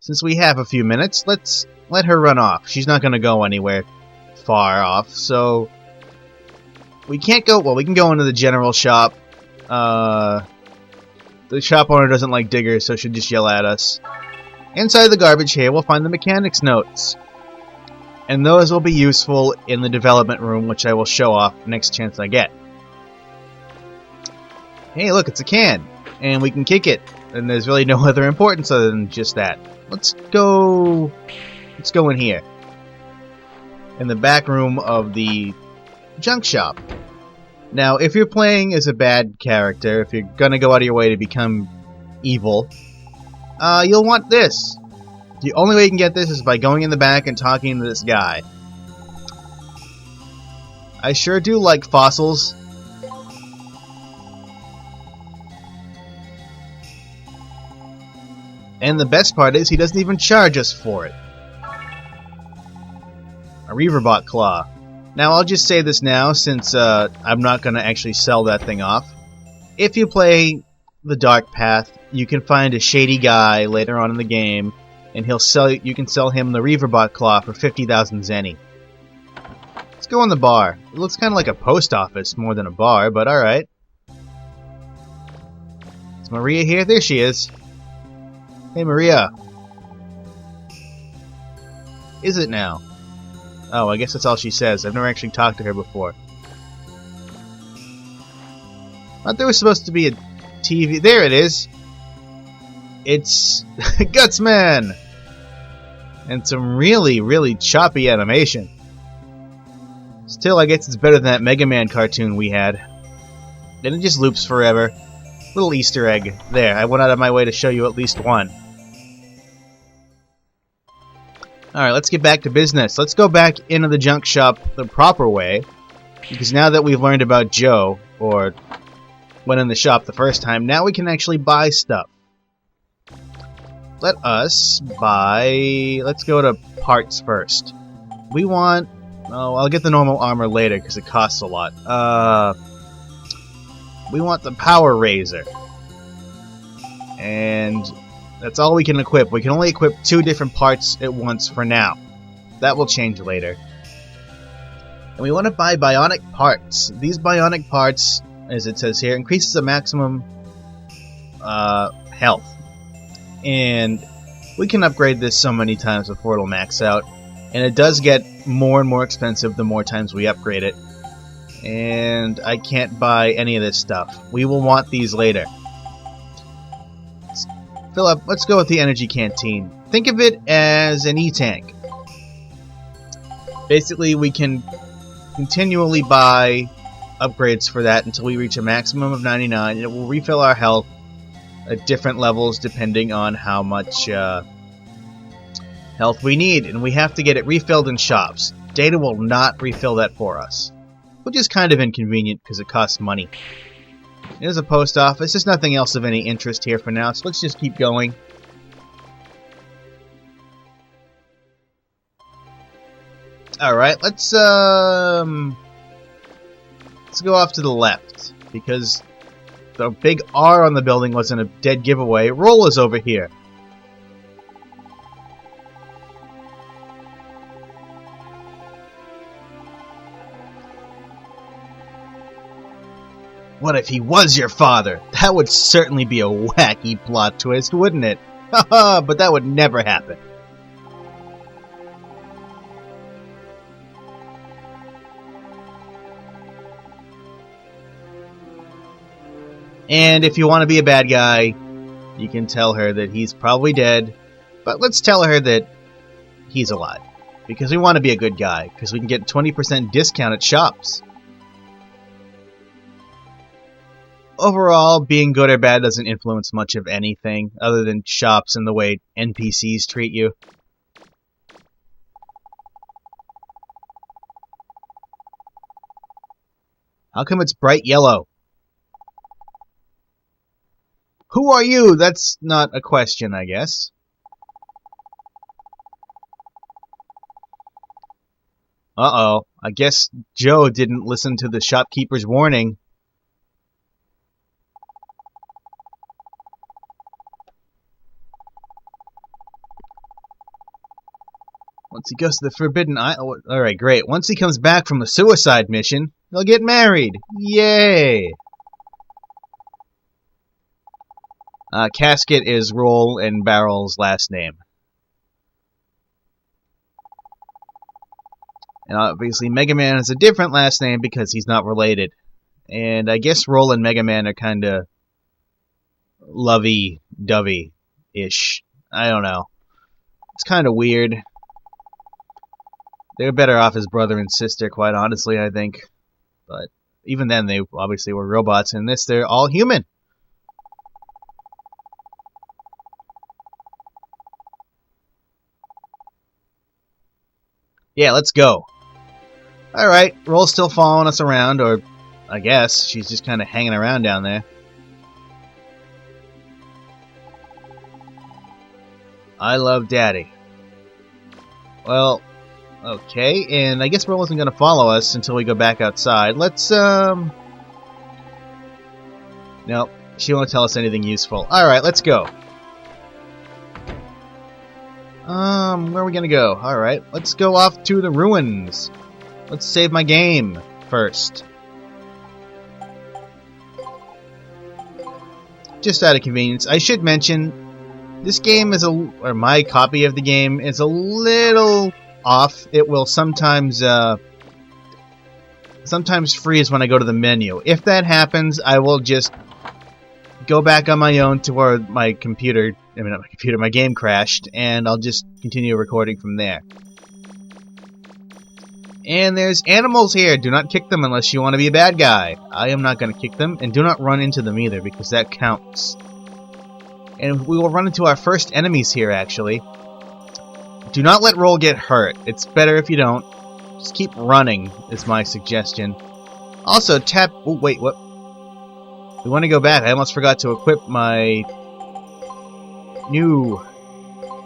since we have a few minutes, let's let her run off. She's not going to go anywhere far off, so we can't go. Well, we can go into the general shop. The shop owner doesn't like diggers, so she'll just yell at us. Inside the garbage here, we'll find the mechanics notes. And those will be useful in the development room, which I will show off next chance I get. Hey, look, it's a can. And we can kick it. And there's really no other importance other than just that. Let's go in here. In the back room of the junk shop. Now, if you're playing as a bad character, if you're gonna go out of your way to become evil, you'll want this. The only way you can get this is by going in the back and talking to this guy. I sure do like fossils. And the best part is he doesn't even charge us for it. A Reaverbot Claw. Now I'll just say this now since I'm not going to actually sell that thing off. If you play the Dark Path, you can find a shady guy later on in the game, and you can sell him the Reaverbot Claw for 50,000 Zenny. Let's go in the bar. It looks kind of like a post office more than a bar, but alright. Is Maria here? There she is. Hey Maria. Is it now? Oh, I guess that's all she says. I've never actually talked to her before. Thought there was supposed to be a TV. There it is. It's Gutsman! And some really, really choppy animation. Still, I guess it's better than that Mega Man cartoon we had. Then it just loops forever. Little Easter egg. There, I went out of my way to show you at least one. Alright, let's get back to business. Let's go back into the junk shop the proper way. Because now that we've learned about Joe, or went in the shop the first time, now we can actually buy stuff. Let us buy... Let's go to parts first. We want... Oh, I'll get the normal armor later because it costs a lot. We want the Power Razor. And that's all we can equip. We can only equip 2 different parts at once for now. That will change later. And we want to buy bionic parts. These bionic parts, as it says here, increases the maximum health. And we can upgrade this so many times before it'll max out. And it does get more and more expensive the more times we upgrade it. And I can't buy any of this stuff. We will want these later. Philip, let's go with the Energy Canteen. Think of it as an E-Tank. Basically, we can continually buy upgrades for that until we reach a maximum of 99. It will refill our health at different levels depending on how much health we need. And we have to get it refilled in shops. Data will not refill that for us. Which is kind of inconvenient because it costs money. There's a post office. There's nothing else of any interest here for now, so let's just keep going. Alright, let's go off to the left, because the big R on the building wasn't a dead giveaway. Roll is over here. What if he was your father? That would certainly be a wacky plot twist, wouldn't it? Haha, but that would never happen. And if you want to be a bad guy, you can tell her that he's probably dead, but let's tell her that he's alive. Because we want to be a good guy, because we can get 20% discount at shops. Overall, being good or bad doesn't influence much of anything, other than shops and the way NPCs treat you. How come it's bright yellow? Who are you? That's not a question, I guess. Uh-oh. I guess Joe didn't listen to the shopkeeper's warning. Once he goes to the Forbidden Island... Alright, great. Once he comes back from the suicide mission, they'll get married. Yay! Casket is Roll and Barrel's last name. And obviously Mega Man has a different last name because he's not related. And I guess Roll and Mega Man are kinda lovey-dovey-ish. I don't know. It's kinda weird. They're better off as brother and sister, quite honestly, I think. But even then, they obviously were robots. In this, they're all human. Yeah, let's go. Alright, Roll's still following us around, or I guess she's just kind of hanging around down there. I love Daddy. Well, okay, and I guess Roll isn't going to follow us until we go back outside. Let's, Nope, she won't tell us anything useful. Alright, let's go. Where are we gonna go? Alright, let's go off to the ruins. Let's save my game first. Just out of convenience, I should mention, this game is or my copy of the game is a little off. It will sometimes freeze when I go to the menu. If that happens, I will just go back on my own to where my computer, my game crashed, and I'll just continue recording from there. And there's animals here. Do not kick them unless you want to be a bad guy. I am not going to kick them, and do not run into them either, because that counts. And we will run into our first enemies here, actually. Do not let Roll get hurt. It's better if you don't. Just keep running, is my suggestion. Also, tap... Oh, wait, what? We want to go back. I almost forgot to equip my new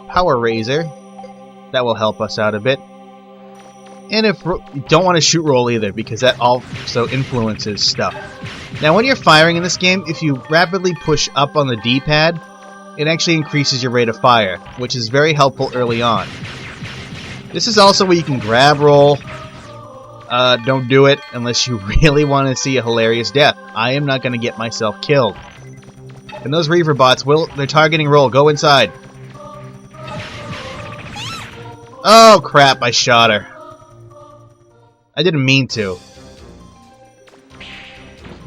Power Razor. That will help us out a bit. And if you don't want to shoot Roll either, because that also influences stuff. Now, when you're firing in this game, if you rapidly push up on the D-pad, it actually increases your rate of fire, which is very helpful early on. This is also where you can grab Roll. Don't do it unless you really want to see a hilarious death. I am not going to get myself killed. And those Reaver bots, they're targeting Roll. Go inside. Oh, crap, I shot her. I didn't mean to.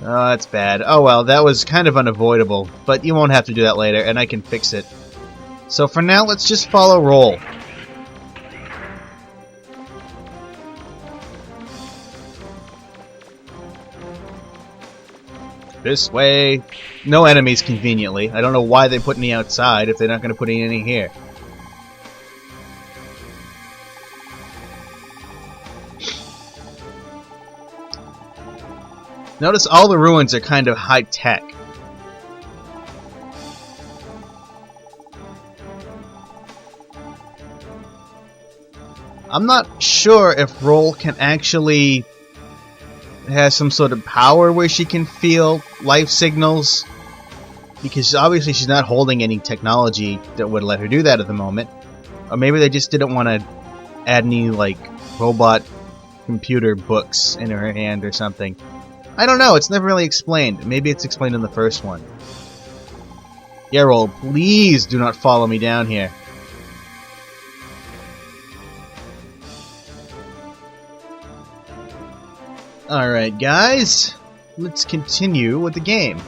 Oh, that's bad. Oh well, that was kind of unavoidable, but you won't have to do that later, and I can fix it. So for now, let's just follow Roll. This way. No enemies, conveniently. I don't know why they put any outside if they're not going to put any here. Notice all the ruins are kind of high-tech. I'm not sure if Roll can actually has some sort of power where she can feel life signals, because obviously she's not holding any technology that would let her do that at the moment. Or maybe they just didn't want to add any, like, robot computer books in her hand or something. I don't know, it's never really explained. Maybe it's explained in the first one. Yeah, Roll, please do not follow me down here. Alright, guys. Let's continue with the game.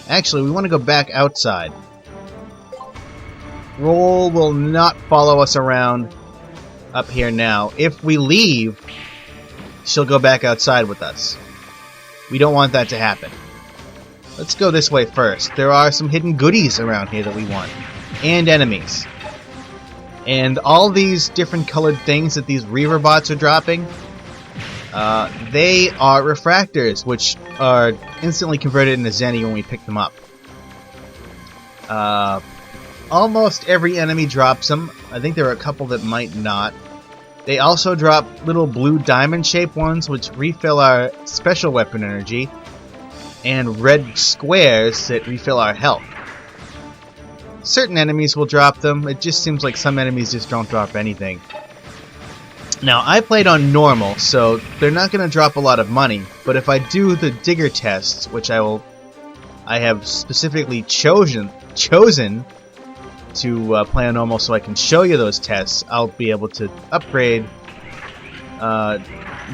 Actually, we want to go back outside. Roll will not follow us around up here now. If we leave, she'll go back outside with us. We don't want that to happen. Let's go this way first. There are some hidden goodies around here that we want. And enemies. And all these different colored things that these Reaver bots are dropping, they are refractors, which are instantly converted into Zenny when we pick them up. Almost every enemy drops them. I think there are a couple that might not. They also drop little blue diamond-shaped ones, which refill our special weapon energy, and red squares that refill our health. Certain enemies will drop them. It just seems like some enemies just don't drop anything. Now, I played on normal, so they're not going to drop a lot of money, but if I do the digger tests, which I have specifically chosen to play on normal so I can show you those tests, I'll be able to upgrade the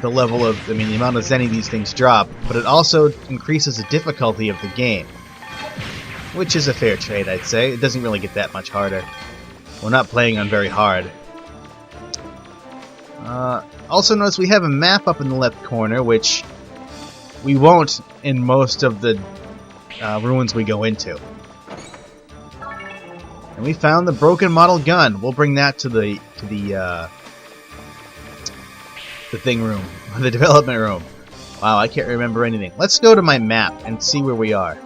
level of, the amount of Zenny these things drop, but it also increases the difficulty of the game, which is a fair trade, I'd say. It doesn't really get that much harder. We're not playing on very hard. Also notice we have a map up in the left corner, which we won't in most of the ruins we go into. And we found the broken model gun. We'll bring that to the thing room, the development room. Wow, I can't remember anything. Let's go to my map and see where we are.